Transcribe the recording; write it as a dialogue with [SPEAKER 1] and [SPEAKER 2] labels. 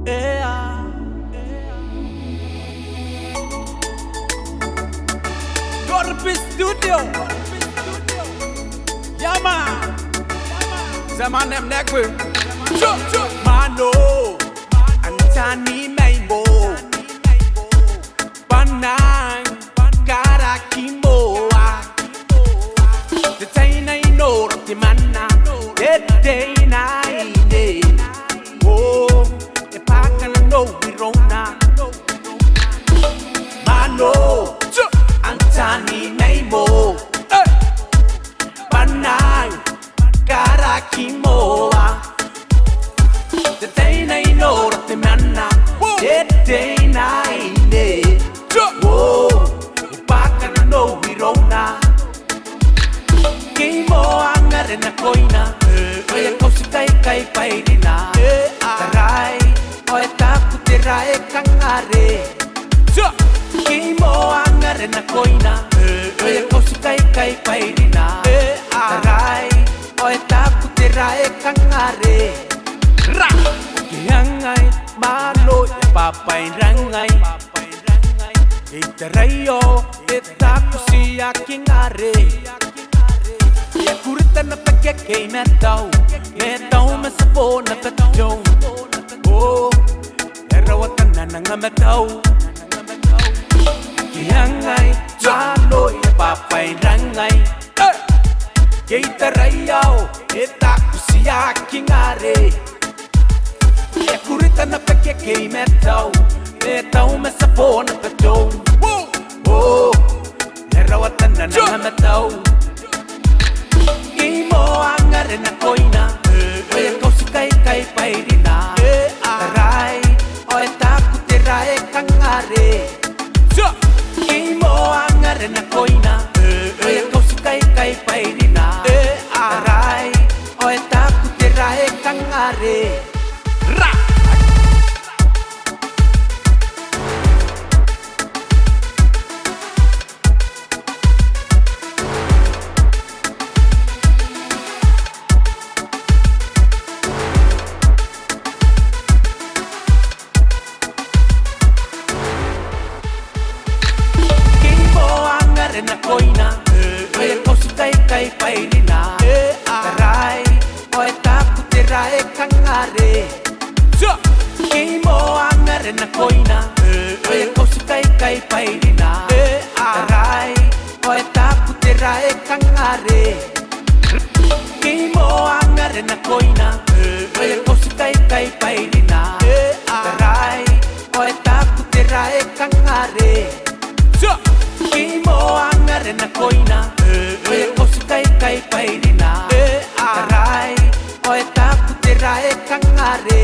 [SPEAKER 1] Yeah. Kiribati Studio. Yeah, man. Zamanem nekwe. Mano. Tanimai Moa. Moa. The Tanimai Moa. The Mano. The Tanimai Moa. The Pakana no Virona. Mano. Tanimai Moa. Moa. The Tanimai Moa. The Mano. The Tanimai Moa. The Pakana no Virona. Kimo angare na koina. Oya kausi kai kai pairina. Tarai, oya taku terai kangare. Kimo angare na koina. Oya kausi kai kai pairina. Tarai, oya taku terai kangare. Kiangai, malo ya papai rangai. Itarayo, itaku siya kingare. Ya kurita na pagkakay metau masapo na katjong. Oh, erawatan na nga metau. Kiyangay, malo ya papay rangay. Kitarayaw, itaku siya kingare. Ya kurita na pagkakay metau masapo na katjong. Oh, erawatan na nga metau. Imo angare na koina. Oya kausi kai kai pairina. Tarai, oya taku terai kangare. Imo angare na koina. Oya kausi kai kai pairina. Tarai, oya taku terai kangare. Na koina, oya kausi kai kai pairina. Tarai, oya taku terai kangare. Kimo angare na koina, oya kausi kai kai pairina. Tarai, oya taku terai kangare. Kimo angare na koina, oya kausi kai kai pairina. Tarai, oya taku terai kangare. Kimo angare na koina. Oya kausi kai kai pairina. Tarai, oya taku terai kangare.